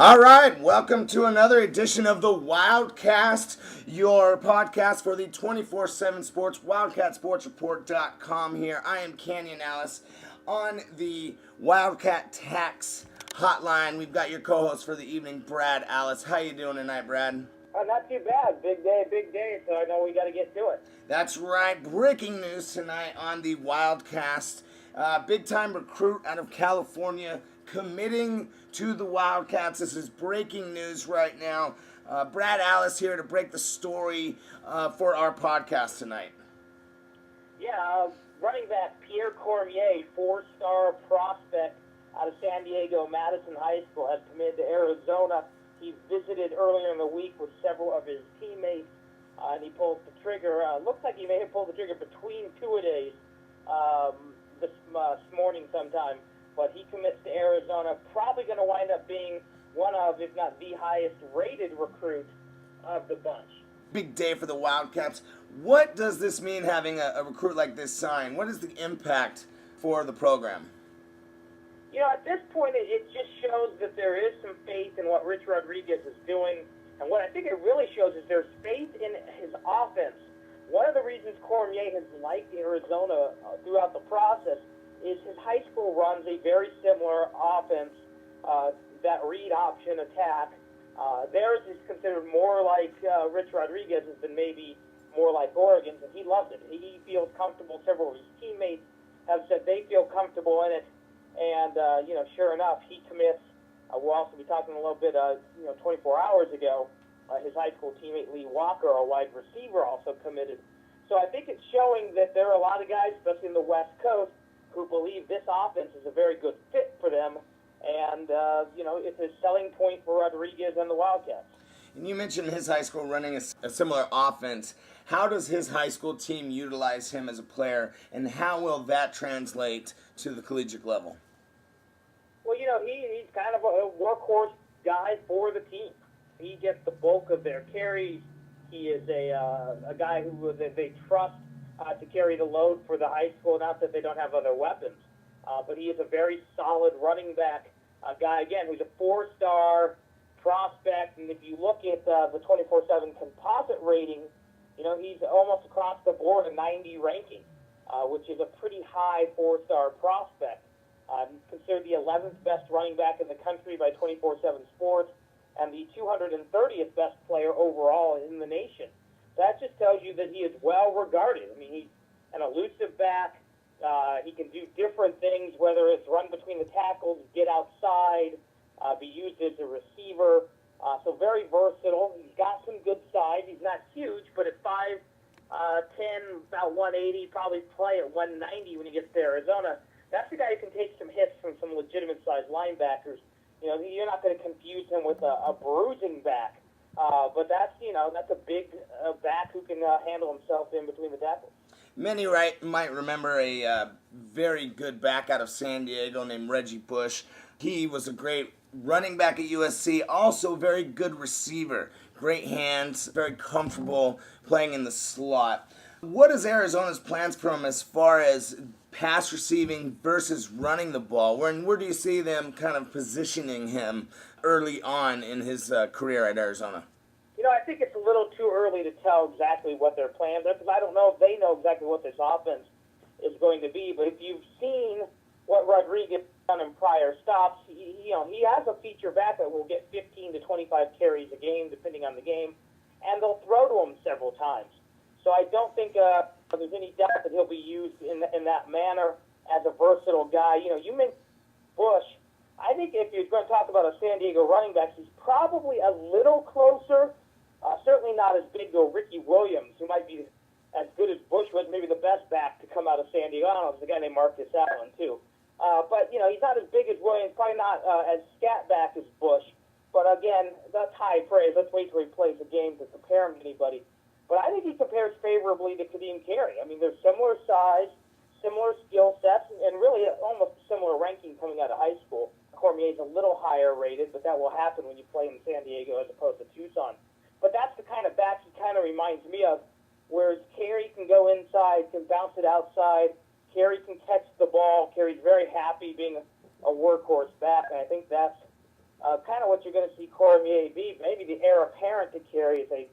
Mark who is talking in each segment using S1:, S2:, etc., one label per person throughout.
S1: All right, welcome to another edition of the Wildcast, your podcast for the 24/7 Sports, WildcatSportsReport.com here. I am Brad Allis on the Wildcat Tax Hotline. We've got your co-host for the evening, Brad Allis. How you doing tonight, Brad?
S2: Not too bad. Big day, so I know we got to get to it.
S1: That's right. Breaking news tonight on the Wildcast. Big-time recruit out of California committing to the Wildcats. This is breaking news right now. Brad Allis here to break the story for our podcast tonight.
S2: Yeah, running back Pierre Cormier, four-star prospect out of San Diego Madison High School, has committed to Arizona. He visited earlier in the week with several of his teammates, and he pulled the trigger. Looks like he may have pulled the trigger between two-a-days this morning sometime. But he commits to Arizona, probably going to wind up being one of, if not the highest-rated recruit of the bunch.
S1: Big day for the Wildcats. What does this mean, having a recruit like this sign? What is the impact for the program?
S2: You know, at this point, it just shows that there is some faith in what Rich Rodriguez is doing. And what I think it really shows is there's faith in his offense. One of the reasons Cormier has liked Arizona throughout the process is his high school runs a very similar offense, that read option attack. Theirs is considered more like Rich Rodriguez's than maybe more like Oregon's, and he loves it. He feels comfortable. Several of his teammates have said they feel comfortable in it, and, sure enough, he commits. We'll also be talking a little bit, 24 hours ago, his high school teammate Lee Walker, a wide receiver, also committed. So I think it's showing that there are a lot of guys, especially in the West Coast, who believe this offense is a very good fit for them, and, it's a selling point for Rodriguez and the Wildcats.
S1: And you mentioned his high school running a similar offense. How does his high school team utilize him as a player, and how will that translate to the collegiate level?
S2: Well, he's kind of a workhorse guy for the team. He gets the bulk of their carries. He is a guy who they trust to carry the load for the high school, not that they don't have other weapons. But he is a very solid running back guy, again, who's a four-star prospect. And if you look at the 24/7 composite rating, he's almost across the board a 90 ranking, which is a pretty high four-star prospect. He's considered the 11th best running back in the country by 24/7 Sports and the 230th best player overall in the nation. That just tells you that he is well regarded. I mean, he's an elusive back. He can do different things, whether it's run between the tackles, get outside, be used as a receiver. So very versatile. He's got some good size. He's not huge, but at 5'10", about 180, probably play at 190 when he gets to Arizona. That's the guy who can take some hits from some legitimate-sized linebackers. You're not going to confuse him with a bruising back. But that's a big back who can handle himself in between the tackles.
S1: Many might remember a very good back out of San Diego named Reggie Bush. He was a great running back at USC, also very good receiver. Great hands, very comfortable playing in the slot. What is Arizona's plans for him as far as pass receiving versus running the ball? Where do you see them kind of positioning him early on in his career at Arizona?
S2: I think it's a little too early to tell exactly what their plans are, because I don't know if they know exactly what this offense is going to be. But if you've seen what Rodriguez done in prior stops, he has a feature back that will get 15 to 25 carries a game, depending on the game, and they'll throw to him several times. So I don't think there's any doubt that he'll be used in that manner as a versatile guy. You mentioned Bush. I think if you're going to talk about a San Diego running back, he's probably a little closer. Certainly not as big as Ricky Williams, who might be as good as Bush was, maybe the best back to come out of San Diego. I don't know, there's a guy named Marcus Allen, too. But, he's not as big as Williams, probably not as scat back as Bush. But, again, that's high praise. Let's wait till he plays a game to compare him to anybody. But I think he compares favorably to Kadeem Carey. I mean, they're similar size, similar skill sets, and really almost a similar ranking coming out of high school. Cormier's a little higher rated, but that will happen when you play in San Diego as opposed to Tucson. But that's the kind of back he kind of reminds me of, whereas Carey can go inside, can bounce it outside. Carey can catch the ball. Carey's very happy being a workhorse back, and I think that's kind of what you're going to see Cormier be. Maybe the heir apparent to Carey if they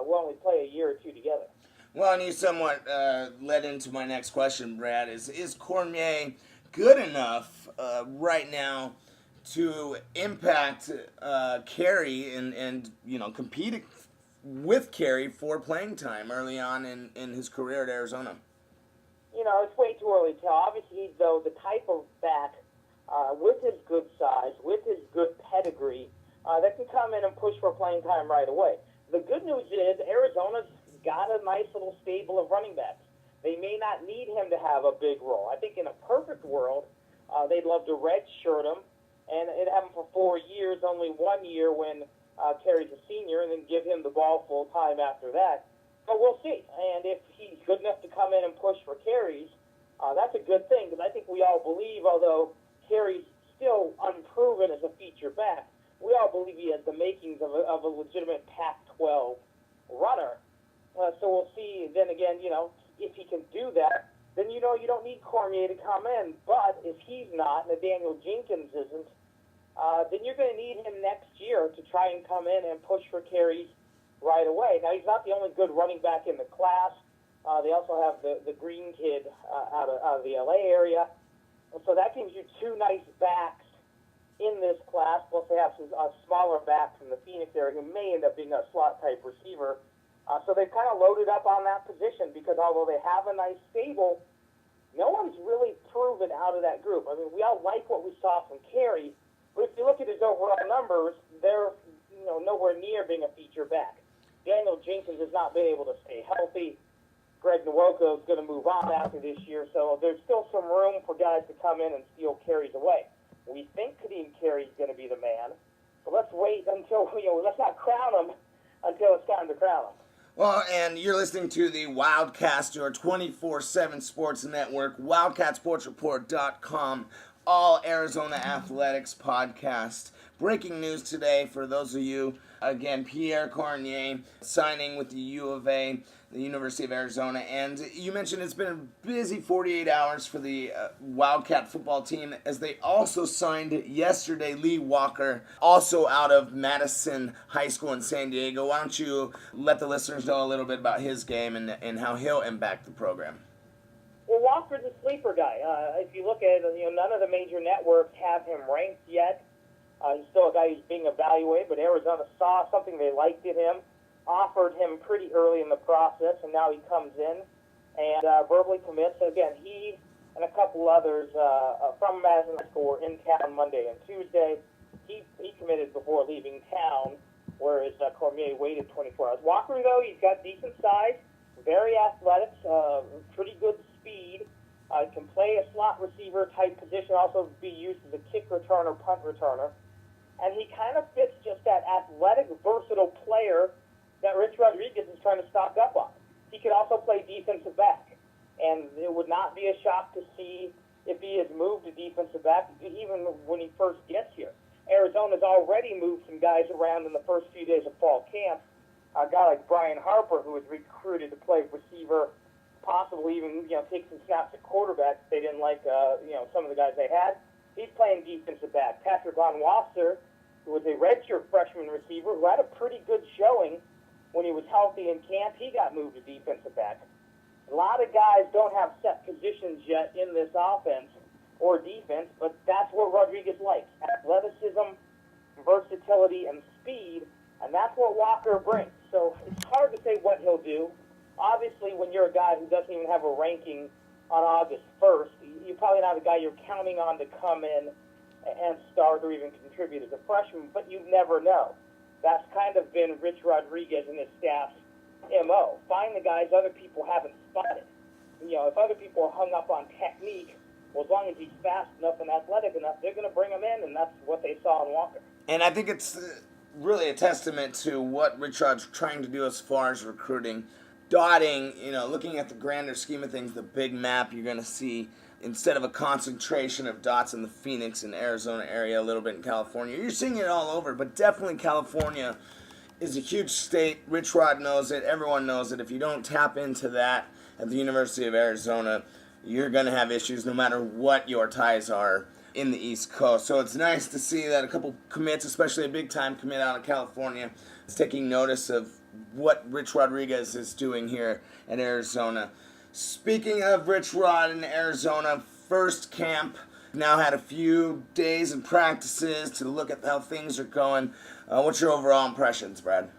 S2: will only play a year or two together.
S1: Well, and you somewhat led into my next question, Brad. Is Cormier good enough right now to impact Carey and compete with Carey for playing time early on in his career at Arizona?
S2: It's way too early to tell. Obviously, though, the type of back with his good size, with his good pedigree, that can come in and push for playing time right away. The good news is Arizona's got a nice little stable of running backs. They may not need him to have a big role. I think in a perfect world, they'd love to redshirt him and have him for 4 years, only 1 year when Carey's a senior, and then give him the ball full time after that. But we'll see. And if he's good enough to come in and push for carries, that's a good thing, because I think we all believe, although Carey's still unproven as a feature back, we all believe he has the makings of a legitimate Pac-12 runner. So we'll see, then again, if he can do that, then you don't need Cormier to come in. But if he's not, and Daniel Jenkins isn't, then you're going to need him next year to try and come in and push for carries right away. Now, he's not the only good running back in the class. They also have the Green kid out of the LA area. So that gives you two nice backs in this class, plus they have some smaller backs from the Phoenix area who may end up being a slot-type receiver. So they've kind of loaded up on that position, because although they have a nice stable, no one's really proven out of that group. I mean, we all like what we saw from Carey, but if you look at his overall numbers, they're nowhere near being a feature back. Daniel Jenkins has not been able to stay healthy. Greg Nwoko is going to move on after this year, so there's still some room for guys to come in and steal carries away. We think Kadeem Carey's going to be the man, but let's wait until, let's not crown him until it's time to crown him.
S1: Well, and you're listening to the Wildcast, your 24/7 sports network, wildcatsportsreport.com, all Arizona athletics podcast. Breaking news today for those of you, again, Pierre Cormier signing with the U of A, the University of Arizona. And you mentioned it's been a busy 48 hours for the Wildcat football team, as they also signed yesterday Lee Walker, also out of Madison High School in San Diego. Why don't you let the listeners know a little bit about his game and how he'll impact the program?
S2: Well, Walker's a sleeper guy. If you look at it, none of the major networks have him ranked yet. He's still a guy who's being evaluated, but Arizona saw something they liked in him, offered him pretty early in the process, and now he comes in and verbally commits. So again, he and a couple others from Madison High School were in town Monday and Tuesday. He committed before leaving town, whereas Cormier waited 24 hours. Walker, though, he's got decent size, very athletic, pretty good speed. Can play a slot receiver type position, also be used as a kick returner, punt returner. And he kind of fits just that athletic, versatile player that Rich Rodriguez is trying to stock up on. He could also play defensive back. And it would not be a shock to see if he has moved to defensive back, even when he first gets here. Arizona's already moved some guys around in the first few days of fall camp. A guy like Brian Harper, who was recruited to play receiver, possibly even take some snaps at quarterback if they didn't like some of the guys they had. He's playing defensive back. Patrick Von Wasser, who was a redshirt freshman receiver who had a pretty good showing when he was healthy in camp, he got moved to defensive back. A lot of guys don't have set positions yet in this offense or defense, but that's what Rodriguez likes: athleticism, versatility, and speed, and that's what Walker brings. So it's hard to say what he'll do. Obviously, when you're a guy who doesn't even have a ranking on August 1st, you're probably not a guy you're counting on to come in and start or even contribute as a freshman, but you never know. That's kind of been Rich Rodriguez and his staff's MO. Find the guys other people haven't spotted. If other people are hung up on technique, well, as long as he's fast enough and athletic enough, they're going to bring him in, and that's what they saw in Walker.
S1: And I think it's really a testament to what Rich Rod's trying to do as far as recruiting. Dotting, looking at the grander scheme of things, the big map, you're going to see, instead of a concentration of dots in the Phoenix and Arizona area, a little bit in California, you're seeing it all over, but definitely California is a huge state. Rich Rod knows it. Everyone knows it. If you don't tap into that at the University of Arizona, you're going to have issues no matter what your ties are in the East Coast. So it's nice to see that a couple commits, especially a big-time commit out of California, is taking notice of what Rich Rodriguez is doing here in Arizona. Speaking of Rich Rod in Arizona, first camp, now had a few days and practices to look at how things are going. What's your overall impressions, Brad?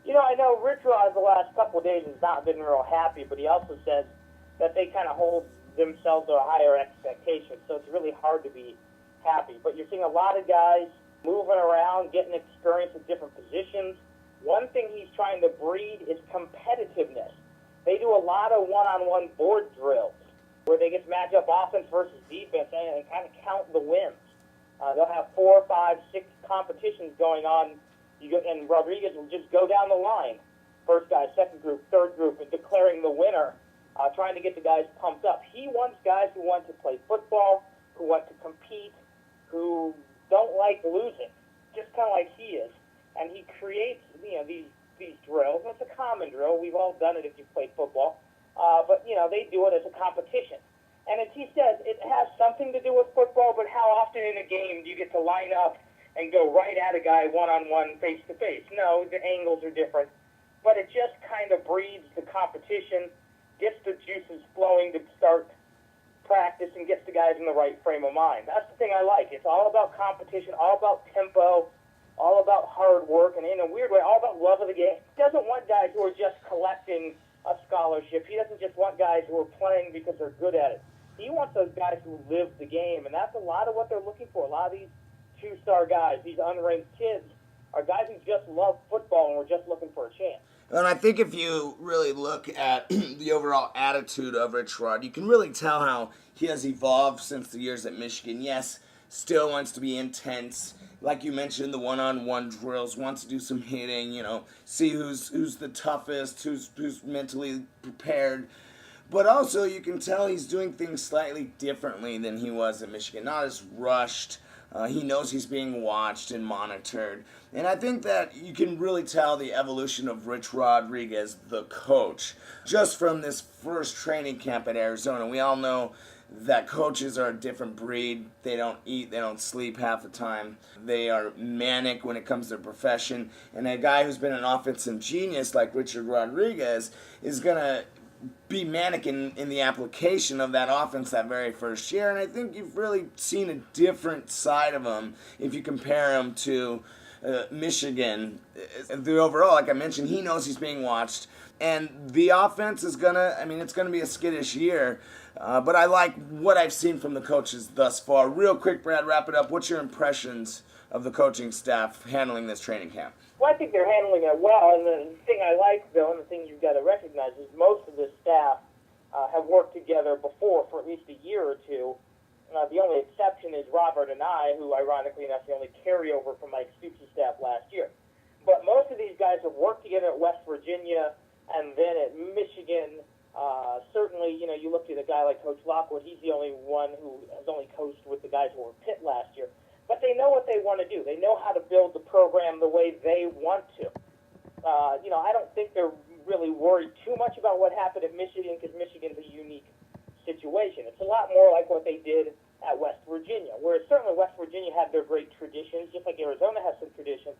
S2: I know Rich Rod the last couple of days has not been real happy, but he also says that they kind of hold themselves to a higher expectation, so it's really hard to be happy. But you're seeing a lot of guys moving around, getting experience in different positions. One thing he's trying to breed is competitiveness. They do a lot of one-on-one board drills where they get to match up offense versus defense and kind of count the wins. They'll have 4, 5, 6 competitions going on, and Rodriguez will just go down the line, first guy, second group, third group, and declaring the winner, trying to get the guys pumped up. He wants guys who want to play football, who want to compete, who don't like losing, just kind of like he is. And he creates, these drills. It's a common drill. We've all done it if you've played football. But they do it as a competition. And as he says, it has something to do with football, but how often in a game do you get to line up and go right at a guy one-on-one, face-to-face? No, the angles are different. But it just kind of breeds the competition, gets the juices flowing to start practice, and gets the guys in the right frame of mind. That's the thing I like. It's all about competition, all about tempo, all about hard work, and in a weird way, all about love of the game. He doesn't want guys who are just collecting a scholarship. He doesn't just want guys who are playing because they're good at it. He wants those guys who live the game, and that's a lot of what they're looking for. A lot of these two-star guys, these unranked kids, are guys who just love football and were just looking for a chance.
S1: And I think if you really look at the overall attitude of Rich Rod, you can really tell how he has evolved since the years at Michigan. Yes, still wants to be intense. Like you mentioned, the one-on-one drills, wants to do some hitting, see who's the toughest, who's mentally prepared. But also, you can tell he's doing things slightly differently than he was at Michigan. Not as rushed. He knows he's being watched and monitored. And I think that you can really tell the evolution of Rich Rodriguez, the coach, just from this first training camp at Arizona. We all know that coaches are a different breed. They don't eat, they don't sleep half the time. They are manic when it comes to their profession. And a guy who's been an offensive genius like Richard Rodriguez is going to be manic in the application of that offense that very first year. And I think you've really seen a different side of him if you compare him to Michigan. The overall, like I mentioned, he knows he's being watched. And the offense is it's going to be a skittish year. But I like what I've seen from the coaches thus far. Real quick, Brad, wrap it up. What's your impressions of the coaching staff handling this training camp?
S2: Well, I think they're handling it well, and the thing I like, Bill, and the thing you've got to recognize is most of this staff have worked together before for at least a year or two. The only exception is Robert and I, who, ironically enough, the only carryover from Mike Stoops' staff last year. But most of these guys have worked together at West Virginia and then at Michigan. Certainly, you look at a guy like Coach Lockwood, he's the only one who has only coached with the guys who were at Pitt last year. But they know what they want to do. They know how to build the program the way they want to. I don't think they're really worried too much about what happened at Michigan because Michigan's a unique situation. It's a lot more like what they did at West Virginia, whereas certainly West Virginia had their great traditions, just like Arizona has some traditions.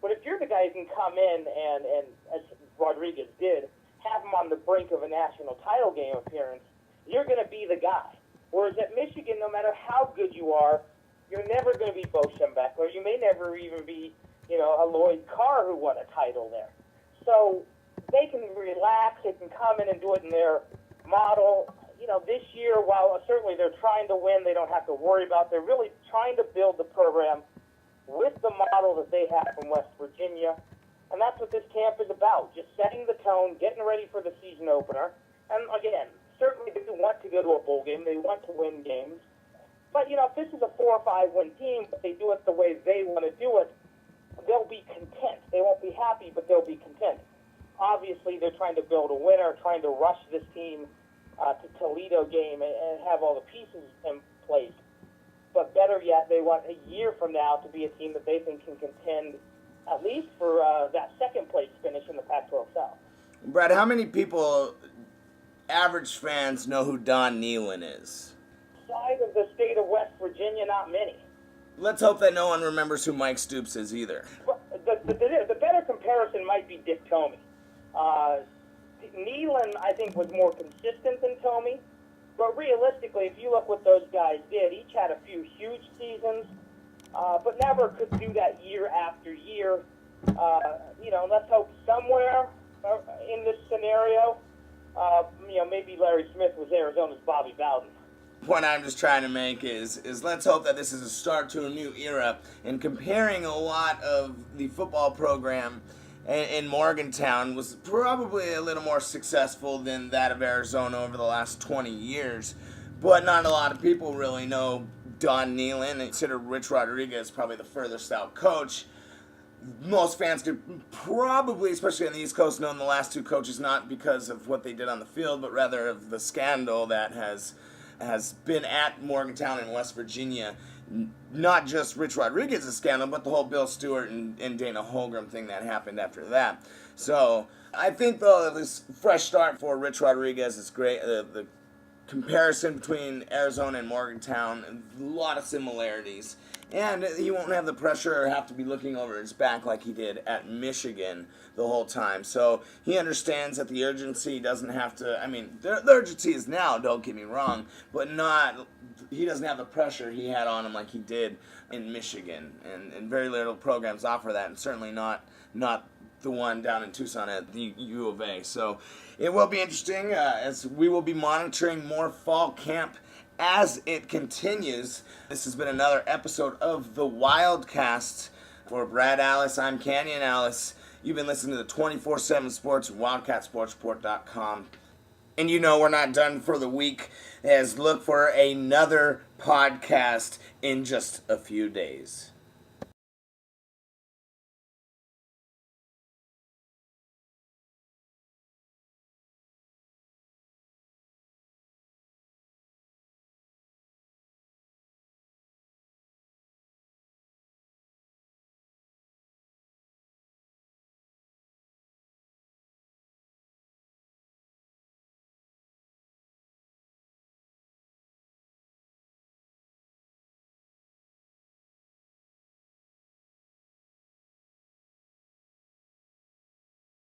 S2: But if you're the guy who can come in and as Rodriguez did, have him on the brink of a national title game appearance, you're going to be the guy. Whereas at Michigan, no matter how good you are, you're never going to be Bo Schembechler. You may never even be, a Lloyd Carr who won a title there. So they can relax. They can come in and do it in their model. This year, while certainly they're trying to win, they don't have to worry about. They're really trying to build the program with the model that they have from West Virginia. And that's what this camp is about, just setting the tone, getting ready for the season opener. And again, certainly they want to go to a bowl game. They want to win games. But, if this is a 4 or 5 win team, but they do it the way they want to do it, they'll be content. They won't be happy, but they'll be content. Obviously, they're trying to build a winner, trying to rush this team to Toledo game and have all the pieces in place. But better yet, they want a year from now to be a team that they think can contend at least for that second place finish in the Pac-12 South.
S1: Brad, how many people, average fans, know who Don Nehlen is?
S2: outside of the state of West Virginia, not many.
S1: Let's hope that no one remembers who Mike Stoops is either.
S2: The better comparison might be Dick Tomey. Nealon, I think, was more consistent than Tomey. But realistically, if you look what those guys did, each had a few huge seasons, but never could do that year after year. Let's hope somewhere in this scenario, maybe Larry Smith was Arizona's Bobby Bowden.
S1: Point I'm just trying to make is let's hope that this is a start to a new era. And comparing a lot of the football program in Morgantown was probably a little more successful than that of Arizona over the last 20 years. But not a lot of people really know Don Nealon and consider Rich Rodriguez probably the furthest out coach. Most fans could probably, especially on the East Coast, know the last two coaches not because of what they did on the field, but rather of the scandal that has been at Morgantown in West Virginia. Not just Rich Rodriguez's scandal, but the whole Bill Stewart and Dana Holmgren thing that happened after that. So I think, though, this fresh start for Rich Rodriguez is great. The comparison between Arizona and Morgantown, a lot of similarities. And he won't have the pressure or have to be looking over his back like he did at Michigan the whole time. So he understands that the urgency doesn't have to, the urgency is now, don't get me wrong, but he doesn't have the pressure he had on him like he did in Michigan. And very little programs offer that, and certainly not the one down in Tucson at the U of A. So it will be interesting as we will be monitoring more fall camp as it continues. This has been another episode of the Wildcast. For Brad Allis, I'm Canyon Allis. You've been listening to the 24/7 Sports at WildcatSportsReport.com. And we're not done for the week, as look for another podcast in just a few days.